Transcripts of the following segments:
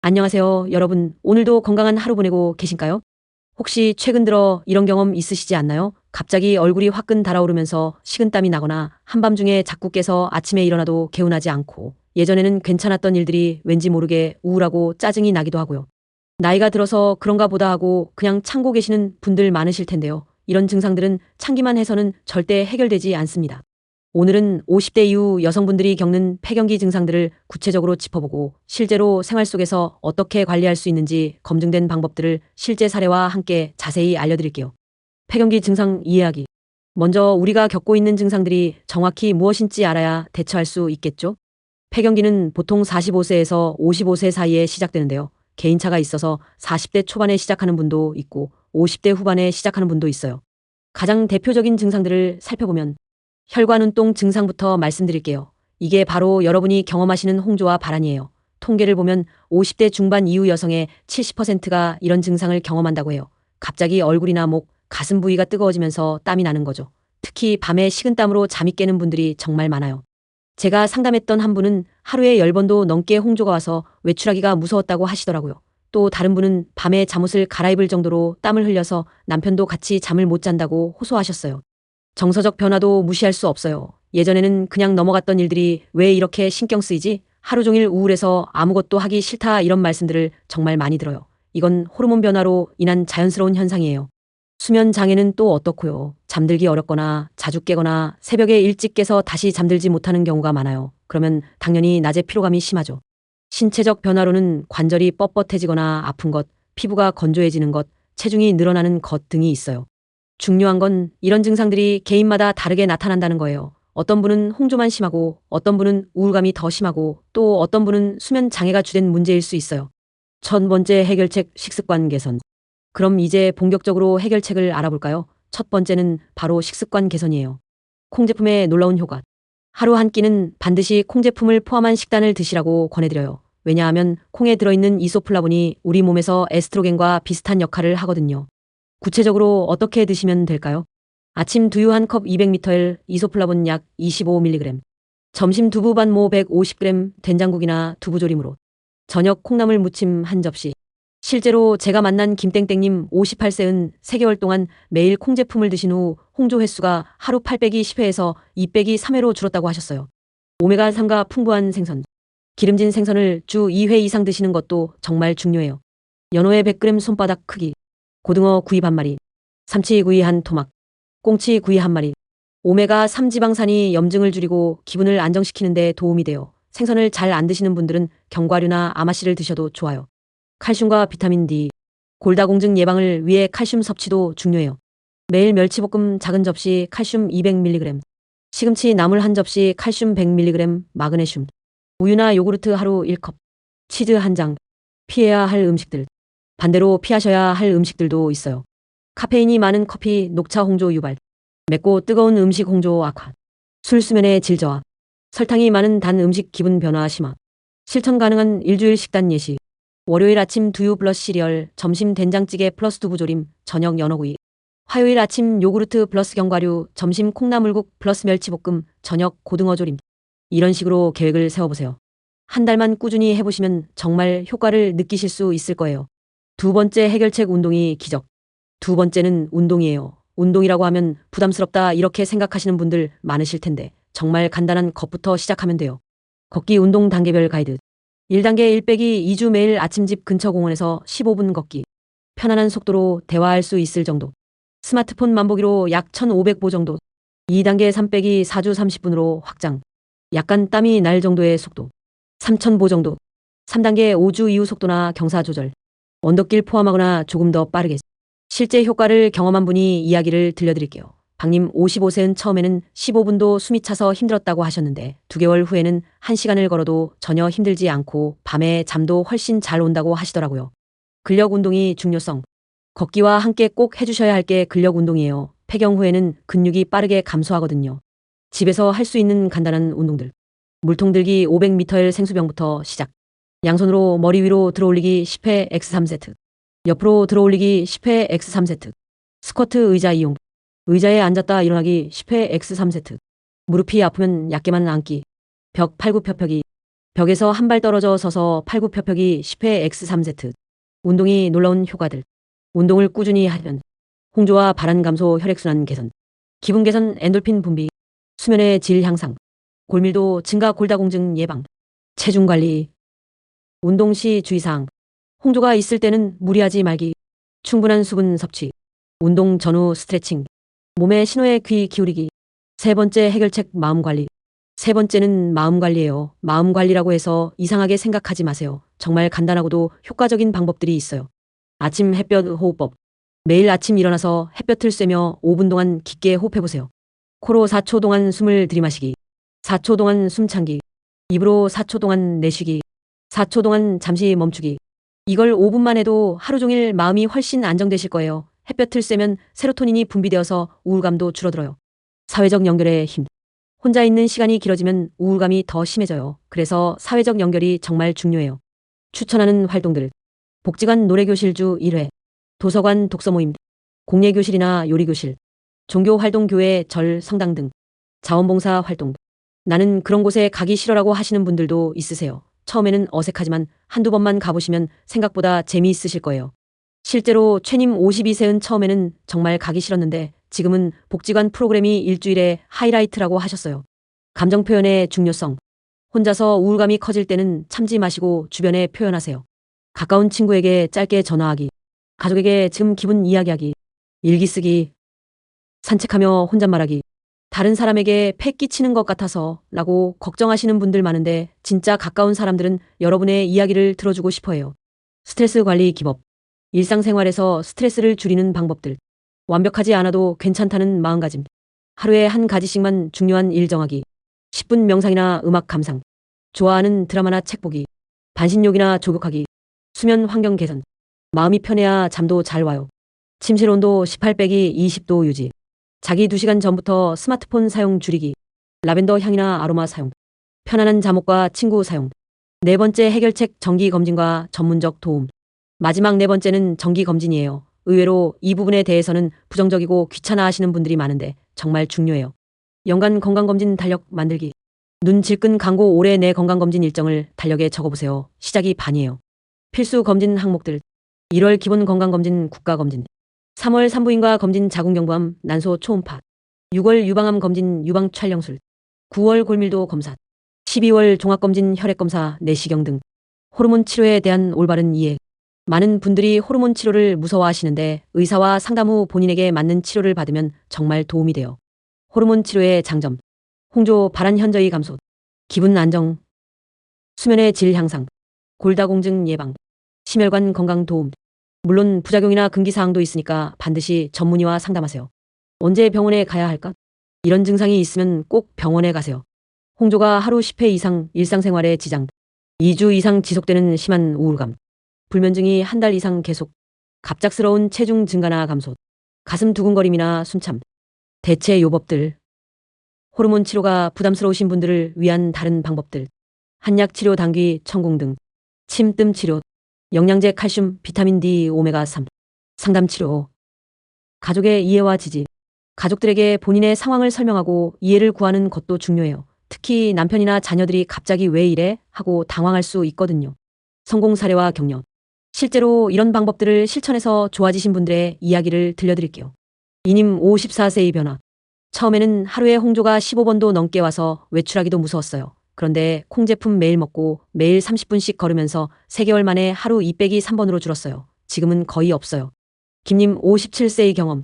안녕하세요, 여러분. 오늘도 건강한 하루 보내고 계신가요? 혹시 최근 들어 이런 경험 있으시지 않나요? 갑자기 얼굴이 화끈 달아오르면서 식은땀이 나거나 한밤중에 자꾸 깨서 아침에 일어나도 개운하지 않고 예전에는 괜찮았던 일들이 왠지 모르게 우울하고 짜증이 나기도 하고요. 나이가 들어서 그런가 보다 하고 그냥 참고 계시는 분들 많으실 텐데요. 이런 증상들은 참기만 해서는 절대 해결되지 않습니다. 오늘은 50대 이후 여성분들이 겪는 폐경기 증상들을 구체적으로 짚어보고 실제로 생활 속에서 어떻게 관리할 수 있는지 검증된 방법들을 실제 사례와 함께 자세히 알려드릴게요. 폐경기 증상 이해하기. 먼저 우리가 겪고 있는 증상들이 정확히 무엇인지 알아야 대처할 수 있겠죠? 폐경기는 보통 45세에서 55세 사이에 시작되는데요. 개인차가 있어서 40대 초반에 시작하는 분도 있고 50대 후반에 시작하는 분도 있어요. 가장 대표적인 증상들을 살펴보면 혈관 운동 증상부터 말씀드릴게요. 이게 바로 여러분이 경험하시는 홍조와 발한이에요. 통계를 보면 50대 중반 이후 여성의 70%가 이런 증상을 경험한다고 해요. 갑자기 얼굴이나 목, 가슴 부위가 뜨거워지면서 땀이 나는 거죠. 특히 밤에 식은땀으로 잠이 깨는 분들이 정말 많아요. 제가 상담했던 한 분은 하루에 10번도 넘게 홍조가 와서 외출하기가 무서웠다고 하시더라고요. 또 다른 분은 밤에 잠옷을 갈아입을 정도로 땀을 흘려서 남편도 같이 잠을 못 잔다고 호소하셨어요. 정서적 변화도 무시할 수 없어요. 예전에는 그냥 넘어갔던 일들이 왜 이렇게 신경 쓰이지? 하루 종일 우울해서 아무것도 하기 싫다 이런 말씀들을 정말 많이 들어요. 이건 호르몬 변화로 인한 자연스러운 현상이에요. 수면 장애는 또 어떻고요? 잠들기 어렵거나 자주 깨거나 새벽에 일찍 깨서 다시 잠들지 못하는 경우가 많아요. 그러면 당연히 낮에 피로감이 심하죠. 신체적 변화로는 관절이 뻣뻣해지거나 아픈 것, 피부가 건조해지는 것, 체중이 늘어나는 것 등이 있어요. 중요한 건 이런 증상들이 개인마다 다르게 나타난다는 거예요. 어떤 분은 홍조만 심하고 어떤 분은 우울감이 더 심하고 또 어떤 분은 수면 장애가 주된 문제일 수 있어요. 첫 번째 해결책 식습관 개선. 그럼 이제 본격적으로 해결책을 알아볼까요? 첫 번째는 바로 식습관 개선이에요. 콩 제품의 놀라운 효과. 하루 한 끼는 반드시 콩 제품을 포함한 식단을 드시라고 권해드려요. 왜냐하면 콩에 들어있는 이소플라본이 우리 몸에서 에스트로겐과 비슷한 역할을 하거든요. 구체적으로 어떻게 드시면 될까요? 아침 두유 한 컵 200ml, 이소플라본 약 25mg. 점심 두부 반모 150g, 된장국이나 두부조림으로. 저녁 콩나물 무침 한 접시. 실제로 제가 만난 김땡땡님 58세은 3개월 동안 매일 콩 제품을 드신 후 홍조 횟수가 하루 8 빼기 10회에서 2 빼기 3회로 줄었다고 하셨어요. 오메가3가 풍부한 생선. 기름진 생선을 주 2회 이상 드시는 것도 정말 중요해요. 연어의 100g 손바닥 크기. 고등어 구이 반마리, 삼치 구이 한 토막, 꽁치 구이 한 마리. 오메가3 지방산이 염증을 줄이고 기분을 안정시키는 데 도움이 돼요. 생선을 잘 안 드시는 분들은 견과류나 아마씨를 드셔도 좋아요. 칼슘과 비타민 D, 골다공증 예방을 위해 칼슘 섭취도 중요해요. 매일 멸치볶음 작은 접시 칼슘 200mg, 시금치 나물 한 접시 칼슘 100mg, 마그네슘, 우유나 요구르트 하루 1컵, 치즈 한 장. 피해야 할 음식들. 반대로 피하셔야 할 음식들도 있어요. 카페인이 많은 커피, 녹차 홍조 유발, 맵고 뜨거운 음식 홍조 악화, 술 수면의 질 저하, 설탕이 많은 단 음식 기분 변화 심화, 실천 가능한 일주일 식단 예시, 월요일 아침 두유 플러스 시리얼, 점심 된장찌개 플러스 두부조림, 저녁 연어구이, 화요일 아침 요구르트 플러스 견과류, 점심 콩나물국 플러스 멸치볶음, 저녁 고등어조림. 이런 식으로 계획을 세워보세요. 한 달만 꾸준히 해보시면 정말 효과를 느끼실 수 있을 거예요. 두 번째 해결책 운동이 기적. 두 번째는 운동이에요. 운동이라고 하면 부담스럽다 이렇게 생각하시는 분들 많으실 텐데 정말 간단한 것부터 시작하면 돼요. 걷기 운동 단계별 가이드. 1단계 1 빼기 2주 매일 아침 집 근처 공원에서 15분 걷기. 편안한 속도로 대화할 수 있을 정도. 스마트폰 만보기로 약 1500보 정도. 2단계 3 빼기 4주 30분으로 확장. 약간 땀이 날 정도의 속도. 3000보 정도. 3단계 5주 이후 속도나 경사 조절. 언덕길 포함하거나 조금 더 빠르게. 실제 효과를 경험한 분이 이야기를 들려드릴게요. 박님 55세는 처음에는 15분도 숨이 차서 힘들었다고 하셨는데 2개월 후에는 1시간을 걸어도 전혀 힘들지 않고 밤에 잠도 훨씬 잘 온다고 하시더라고요. 근력 운동이 중요성. 걷기와 함께 꼭 해주셔야 할 게 근력 운동이에요. 폐경 후에는 근육이 빠르게 감소하거든요. 집에서 할 수 있는 간단한 운동들. 물통 들기 500ml 생수병부터 시작. 양손으로 머리 위로 들어올리기 10회 X3세트. 옆으로 들어올리기 10회 X3세트. 스쿼트 의자 이용. 의자에 앉았다 일어나기 10회 X3세트. 무릎이 아프면 얕게만 앉기. 벽 팔굽혀펴기. 벽에서 한 발 떨어져 서서 팔굽혀펴기 10회 X3세트. 운동이 놀라운 효과들. 운동을 꾸준히 하면 홍조와 발한 감소, 혈액순환 개선, 기분 개선, 엔돌핀 분비, 수면의 질 향상, 골밀도 증가, 골다공증 예방, 체중 관리. 운동 시 주의사항. 홍조가 있을 때는 무리하지 말기. 충분한 수분 섭취. 운동 전후 스트레칭. 몸의 신호에 귀 기울이기. 세 번째 해결책 마음 관리. 세 번째는 마음 관리예요. 마음 관리라고 해서 이상하게 생각하지 마세요. 정말 간단하고도 효과적인 방법들이 있어요. 아침 햇볕 호흡법. 매일 아침 일어나서 햇볕을 쐬며 5분 동안 깊게 호흡해보세요. 코로 4초 동안 숨을 들이마시기. 4초 동안 숨 참기. 입으로 4초 동안 내쉬기. 4초 동안 잠시 멈추기. 이걸 5분만 해도 하루 종일 마음이 훨씬 안정되실 거예요. 햇볕을 쐬면 세로토닌이 분비되어서 우울감도 줄어들어요. 사회적 연결의 힘. 혼자 있는 시간이 길어지면 우울감이 더 심해져요. 그래서 사회적 연결이 정말 중요해요. 추천하는 활동들. 복지관 노래교실 주 1회. 도서관 독서 모임. 공예교실이나 요리교실. 종교활동 교회, 절, 성당 등. 자원봉사 활동. 나는 그런 곳에 가기 싫어라고 하시는 분들도 있으세요. 처음에는 어색하지만 한두 번만 가보시면 생각보다 재미있으실 거예요. 실제로 최님 52세은 처음에는 정말 가기 싫었는데 지금은 복지관 프로그램이 일주일에 하이라이트라고 하셨어요. 감정 표현의 중요성. 혼자서 우울감이 커질 때는 참지 마시고 주변에 표현하세요. 가까운 친구에게 짧게 전화하기. 가족에게 지금 기분 이야기하기. 일기 쓰기. 산책하며 혼잣말하기. 다른 사람에게 패 끼치는 것 같아서 라고 걱정하시는 분들 많은데 진짜 가까운 사람들은 여러분의 이야기를 들어주고 싶어 해요. 스트레스 관리 기법. 일상생활에서 스트레스를 줄이는 방법들. 완벽하지 않아도 괜찮다는 마음가짐. 하루에 한 가지씩만 중요한 일 정하기. 10분 명상이나 음악 감상. 좋아하는 드라마나 책 보기. 반신욕이나 조격하기. 수면 환경 개선. 마음이 편해야 잠도 잘 와요. 침실 온도 18-20도 유지. 자기 2시간 전부터 스마트폰 사용 줄이기. 라벤더 향이나 아로마 사용. 편안한 잠옷과 친구 사용. 네 번째 해결책 정기 검진과 전문적 도움. 마지막 네 번째는 정기 검진이에요. 의외로 이 부분에 대해서는 부정적이고 귀찮아 하시는 분들이 많은데 정말 중요해요. 연간 건강검진 달력 만들기. 눈 질끈 감고 올해 내 건강검진 일정을 달력에 적어보세요. 시작이 반이에요. 필수 검진 항목들. 1월 기본 건강검진 국가검진. 3월 산부인과 검진 자궁경부암 난소 초음파. 6월 유방암 검진 유방 촬영술. 9월 골밀도 검사. 12월 종합검진 혈액검사 내시경 등. 호르몬 치료에 대한 올바른 이해. 많은 분들이 호르몬 치료를 무서워하시는데 의사와 상담 후 본인에게 맞는 치료를 받으면 정말 도움이 돼요. 호르몬 치료의 장점. 홍조 발한 현저히 감소. 기분 안정. 수면의 질 향상. 골다공증 예방. 심혈관 건강 도움. 물론 부작용이나 금기사항도 있으니까 반드시 전문의와 상담하세요. 언제 병원에 가야 할까? 이런 증상이 있으면 꼭 병원에 가세요. 홍조가 하루 10회 이상 일상생활에 지장. 2주 이상 지속되는 심한 우울감. 불면증이 한 달 이상 계속. 갑작스러운 체중 증가나 감소. 가슴 두근거림이나 숨참. 대체 요법들. 호르몬 치료가 부담스러우신 분들을 위한 다른 방법들. 한약 치료 당귀, 천궁 등. 침뜸 치료. 영양제 칼슘, 비타민 D, 오메가3. 상담 치료. 가족의 이해와 지지. 가족들에게 본인의 상황을 설명하고 이해를 구하는 것도 중요해요. 특히 남편이나 자녀들이 갑자기 왜 이래? 하고 당황할 수 있거든요. 성공 사례와 격려. 실제로 이런 방법들을 실천해서 좋아지신 분들의 이야기를 들려드릴게요. 이님 54세의 변화. 처음에는 하루에 홍조가 15번도 넘게 와서 외출하기도 무서웠어요. 그런데 콩 제품 매일 먹고 매일 30분씩 걸으면서 3개월 만에 하루 2빼기 3번으로 줄었어요. 지금은 거의 없어요. 김님 57세의 경험.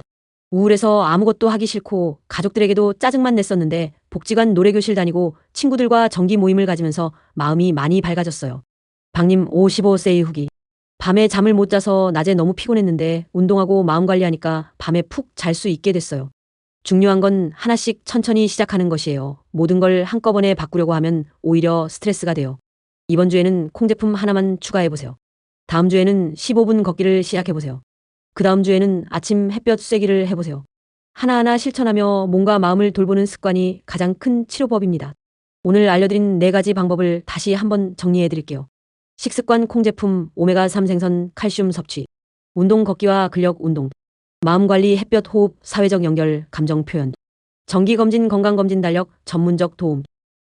우울해서 아무것도 하기 싫고 가족들에게도 짜증만 냈었는데 복지관 노래교실 다니고 친구들과 정기 모임을 가지면서 마음이 많이 밝아졌어요. 박님 55세의 후기. 밤에 잠을 못 자서 낮에 너무 피곤했는데 운동하고 마음 관리하니까 밤에 푹 잘 수 있게 됐어요. 중요한 건 하나씩 천천히 시작하는 것이에요. 모든 걸 한꺼번에 바꾸려고 하면 오히려 스트레스가 돼요. 이번 주에는 콩 제품 하나만 추가해보세요. 다음 주에는 15분 걷기를 시작해보세요. 그 다음 주에는 아침 햇볕 쐬기를 해보세요. 하나하나 실천하며 몸과 마음을 돌보는 습관이 가장 큰 치료법입니다. 오늘 알려드린 4가지 방법을 다시 한번 정리해드릴게요. 식습관 콩 제품, 오메가3 생선, 칼슘 섭취, 운동 걷기와 근력 운동, 마음관리 햇볕 호흡, 사회적 연결, 감정 표현, 정기검진 건강검진 달력, 전문적 도움.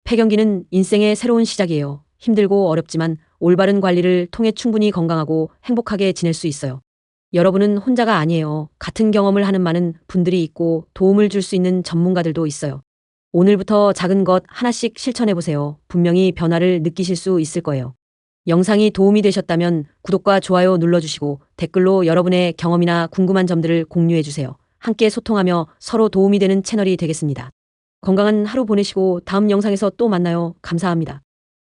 폐경기는 인생의 새로운 시작이에요. 힘들고 어렵지만 올바른 관리를 통해 충분히 건강하고 행복하게 지낼 수 있어요. 여러분은 혼자가 아니에요. 같은 경험을 하는 많은 분들이 있고 도움을 줄 수 있는 전문가들도 있어요. 오늘부터 작은 것 하나씩 실천해 보세요. 분명히 변화를 느끼실 수 있을 거예요. 영상이 도움이 되셨다면 구독과 좋아요 눌러주시고 댓글로 여러분의 경험이나 궁금한 점들을 공유해 주세요. 함께 소통하며 서로 도움이 되는 채널이 되겠습니다. 건강한 하루 보내시고 다음 영상에서 또 만나요. 감사합니다.